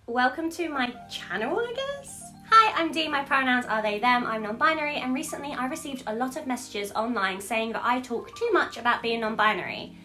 Welcome to my channel, I guess? Hi, I'm Dee, my pronouns are they, them, I'm non-binary, and recently I received a lot of messages online saying that I talk too much about being non-binary.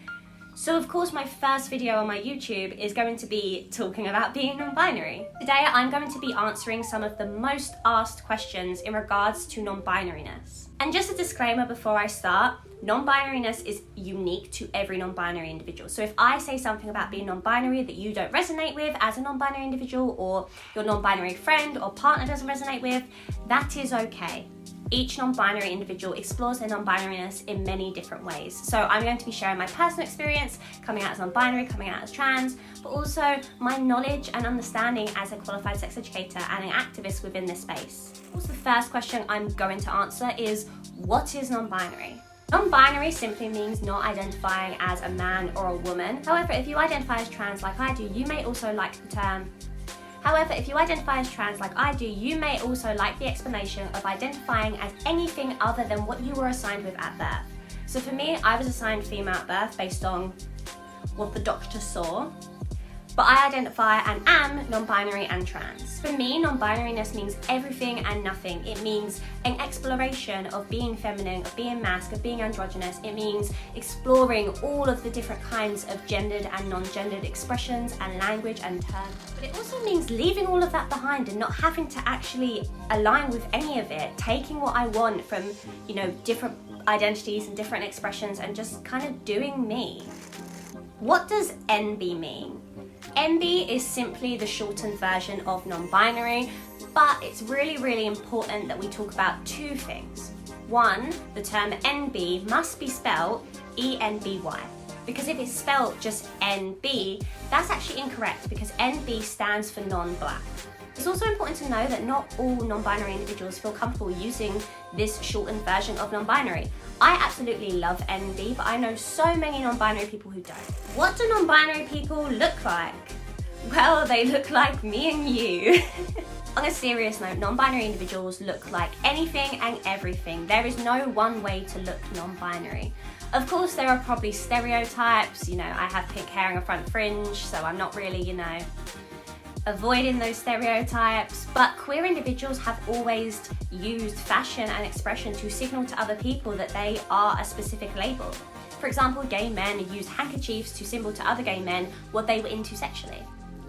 So of course my first video on my YouTube is going to be talking about being non-binary. Today I'm going to be answering some of the most asked questions in regards to non-binariness. And just a disclaimer before I start, non-binariness is unique to every non-binary individual. So if I say something about being non-binary that you don't resonate with as a non-binary individual, or your non-binary friend or partner doesn't resonate with, that is okay. Each non-binary individual explores their non-binariness in many different ways. So I'm going to be sharing my personal experience coming out as non-binary, coming out as trans, but also my knowledge and understanding as a qualified sex educator and an activist within this space. Also, the first question I'm going to answer is, what is non-binary? Non-binary simply means not identifying as a man or a woman. However, if you identify as trans like I do, you may also like the term. However, if you identify as trans like I do, you may also like the explanation of identifying as anything other than what you were assigned with at birth. So for me, I was assigned female at birth based on what the doctor saw. But I identify and am non-binary and trans. For me, non-binariness means everything and nothing. It means an exploration of being feminine, of being masc, of being androgynous. It means exploring all of the different kinds of gendered and non-gendered expressions and language and terms. But it also means leaving all of that behind and not having to actually align with any of it, taking what I want from, different identities and different expressions and just kind of doing me. What does NB mean? NB is simply the shortened version of non-binary, but it's really important that we talk about two things. One, the term NB must be spelled E-N-B-Y, because if it's spelled just NB, that's actually incorrect because NB stands for non-black. It's also important to know that not all non-binary individuals feel comfortable using this shortened version of non-binary. I absolutely love NB, but I know so many non-binary people who don't. What do non-binary people look like? Well, they look like me and you. On a serious note, non-binary individuals look like anything and everything. There is no one way to look non-binary. Of course, there are probably stereotypes. I have pink hair and a front fringe, so I'm not really, avoiding those stereotypes, but queer individuals have always used fashion and expression to signal to other people that they are a specific label. For example, gay men used handkerchiefs to symbol to other gay men what they were into sexually.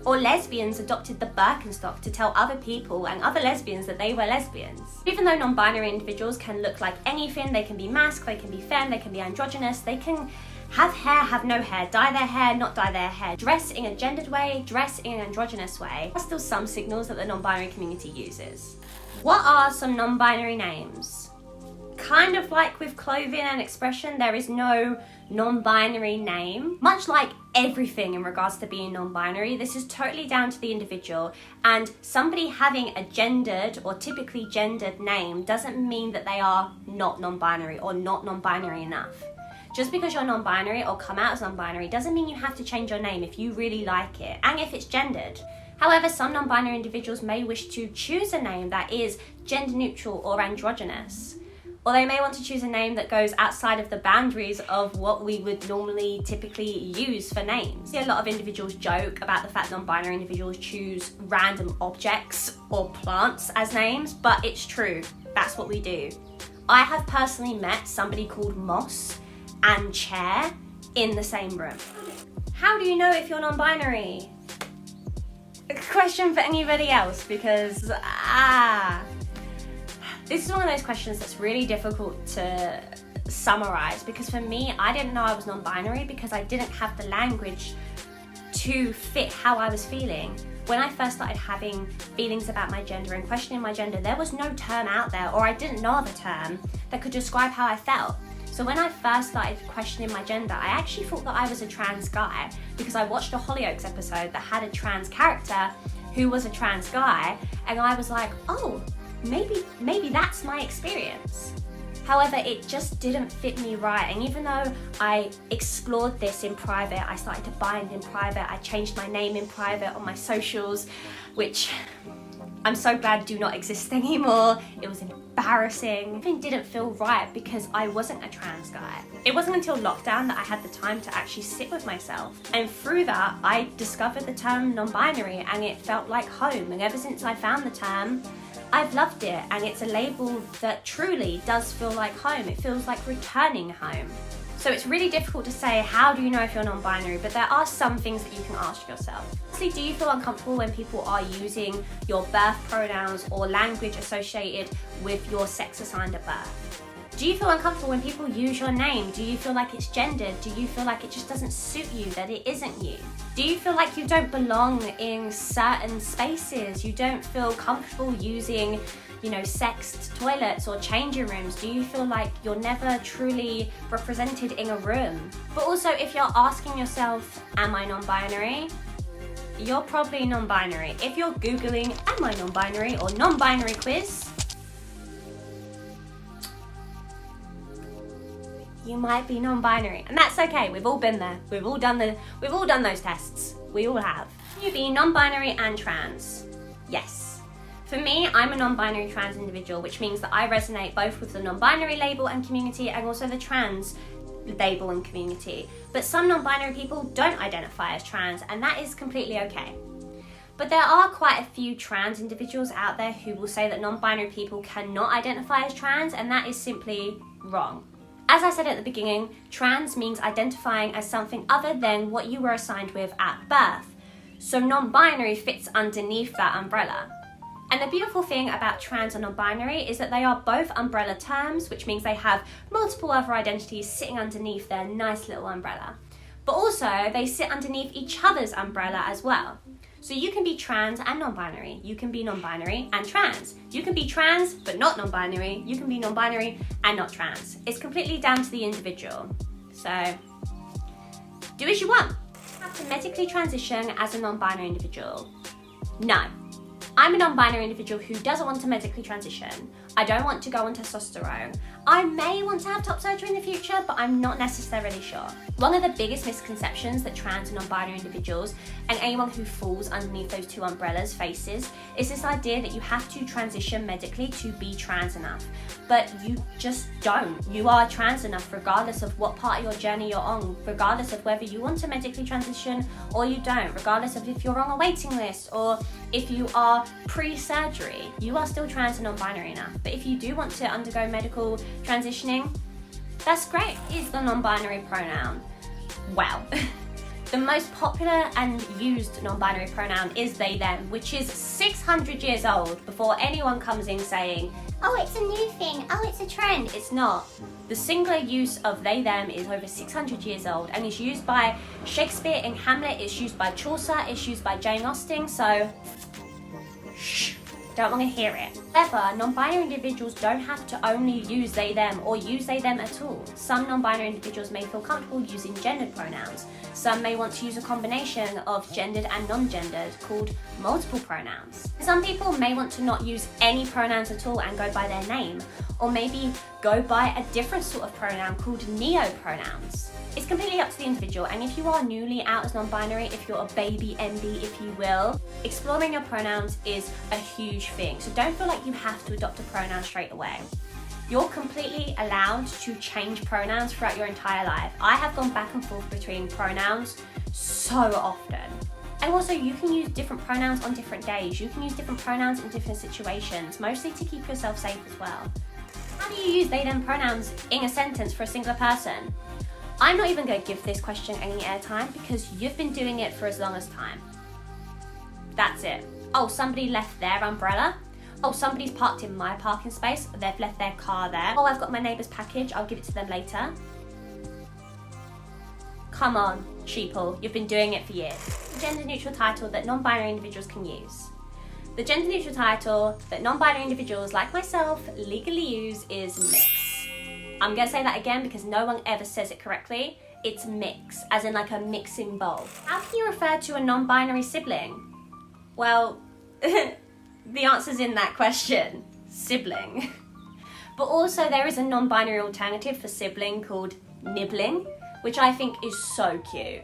Or lesbians adopted the Birkenstock to tell other people and other lesbians that they were lesbians. Even though non-binary individuals can look like anything, they can be masc, they can be femme, they can be androgynous, they can have hair, have no hair, dye their hair, not dye their hair, dress in a gendered way, dress in an androgynous way. There are still some signals that the non-binary community uses. What are some non-binary names? Kind of like with clothing and expression, there is no non-binary name. Much like everything in regards to being non-binary, this is totally down to the individual, and somebody having a gendered or typically gendered name doesn't mean that they are not non-binary or not non-binary enough. Just because you're non-binary or come out as non-binary doesn't mean you have to change your name if you really like it, and if it's gendered. However, some non-binary individuals may wish to choose a name that is gender neutral or androgynous. Or they may want to choose a name that goes outside of the boundaries of what we would normally typically use for names. I see a lot of individuals joke about the fact non-binary individuals choose random objects or plants as names, but it's true. That's what we do. I have personally met somebody called Moss and chair in the same room. How do you know if you're non-binary? A question for anybody else, because this is one of those questions that's really difficult to summarize, because for me, I didn't know I was non-binary because I didn't have the language to fit how I was feeling. When I first started having feelings about my gender and questioning my gender, there was no term out there, or I didn't know of a term that could describe how I felt. So when I first started questioning my gender, I actually thought that I was a trans guy because I watched a Hollyoaks episode that had a trans character who was a trans guy, and I was like, oh, maybe that's my experience. However, it just didn't fit me right, and even though I explored this in private, I started to bind in private, I changed my name in private on my socials, which I'm so glad do not exist anymore. It was embarrassing. It didn't feel right because I wasn't a trans guy. It wasn't until lockdown that I had the time to actually sit with myself. And through that, I discovered the term non-binary and it felt like home. And ever since I found the term, I've loved it. And it's a label that truly does feel like home. It feels like returning home. So it's really difficult to say, how do you know if you're non-binary? But there are some things that you can ask yourself. Firstly, do you feel uncomfortable when people are using your birth pronouns or language associated with your sex assigned at birth? Do you feel uncomfortable when people use your name? Do you feel like it's gendered? Do you feel like it just doesn't suit you, that it isn't you? Do you feel like you don't belong in certain spaces? You don't feel comfortable using, sexed toilets or changing rooms? Do you feel like you're never truly represented in a room? But also, if you're asking yourself, am I non-binary? You're probably non-binary. If you're Googling, am I non-binary or non-binary quiz, you might be non-binary, and that's okay. We've all been there. We've all done those tests. We all have. Can you be non-binary and trans? Yes. For me, I'm a non-binary trans individual, which means that I resonate both with the non-binary label and community and also the trans label and community. But some non-binary people don't identify as trans, and that is completely okay. But there are quite a few trans individuals out there who will say that non-binary people cannot identify as trans, and that is simply wrong. As I said at the beginning, trans means identifying as something other than what you were assigned with at birth. So non-binary fits underneath that umbrella. And the beautiful thing about trans and non-binary is that they are both umbrella terms, which means they have multiple other identities sitting underneath their nice little umbrella. But also, they sit underneath each other's umbrella as well. So you can be trans and non-binary. You can be non-binary and trans. You can be trans but not non-binary. You can be non-binary and not trans. It's completely down to the individual. So, do as you want. You have to medically transition as a non-binary individual. No. I'm a non-binary individual who doesn't want to medically transition. I don't want to go on testosterone. I may want to have top surgery in the future, but I'm not necessarily sure. One of the biggest misconceptions that trans and non-binary individuals and anyone who falls underneath those two umbrellas faces is this idea that you have to transition medically to be trans enough. But you just don't. You are trans enough regardless of what part of your journey you're on, regardless of whether you want to medically transition or you don't, regardless of if you're on a waiting list or if you are pre-surgery, you are still trans and non-binary enough. But if you do want to undergo medical transitioning, that's great. Is the non-binary pronoun? Well, the most popular and used non-binary pronoun is they, them, which is 600 years old before anyone comes in saying, oh, it's a new thing, oh, it's a trend. It's not. The singular use of they, them is over 600 years old and is used by Shakespeare in Hamlet, it's used by Chaucer, it's used by Jane Austen, so shh. Don't want to hear it. However, non-binary individuals don't have to only use they, them or use they, them at all. Some non-binary individuals may feel comfortable using gendered pronouns. Some may want to use a combination of gendered and non-gendered called multiple pronouns. Some people may want to not use any pronouns at all and go by their name, or maybe go by a different sort of pronoun called neo-pronouns. It's completely up to the individual, and if you are newly out as non-binary, if you're a baby MB, if you will, exploring your pronouns is a huge thing. So don't feel like you have to adopt a pronoun straight away. You're completely allowed to change pronouns throughout your entire life. I have gone back and forth between pronouns so often. And also, you can use different pronouns on different days. You can use different pronouns in different situations, mostly to keep yourself safe as well. How do you use they, them pronouns in a sentence for a singular person? I'm not even going to give this question any airtime because you've been doing it for as long as time. That's it. Oh, somebody left their umbrella. Oh, somebody's parked in my parking space. They've left their car there. Oh, I've got my neighbour's package. I'll give it to them later. Come on, sheeple. You've been doing it for years. The gender-neutral title that non-binary individuals can use. The gender-neutral title that non-binary individuals like myself legally use is mix. I'm going to say that again because no one ever says it correctly. It's mix, as in like a mixing bowl. How can you refer to a non-binary sibling? Well, the answer's in that question. Sibling. But also there is a non-binary alternative for sibling called nibbling, which I think is so cute.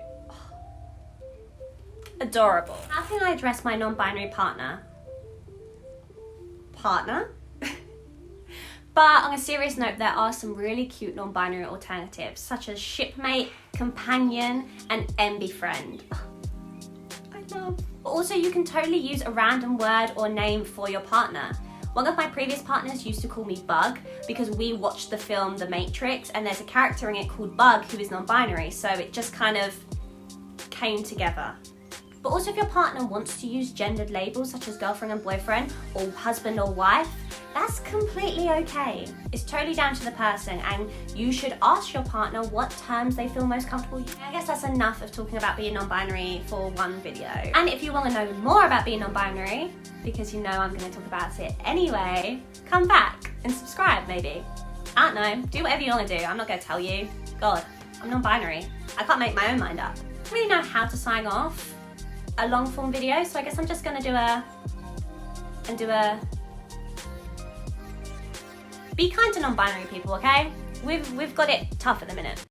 Adorable. How can I address my non-binary partner? partner. But on a serious note, there are some really cute non-binary alternatives, such as shipmate, companion, and enby friend. I love. Also, you can totally use a random word or name for your partner. One of my previous partners used to call me Bug because we watched the film The Matrix, and there's a character in it called Bug who is non-binary, so it just kind of came together. But also, if your partner wants to use gendered labels such as girlfriend and boyfriend, or husband or wife, that's completely okay. It's totally down to the person, and you should ask your partner what terms they feel most comfortable using. I guess that's enough of talking about being non-binary for one video. And if you want to know more about being non-binary, because you know I'm going to talk about it anyway, come back and subscribe maybe. I don't know, do whatever you want to do. I'm not going to tell you. God, I'm non-binary. I can't make my own mind up. I don't really know how to sign off a long form video, so I guess I'm just going to do a be kind to non-binary people, okay? We've got it tough at the minute.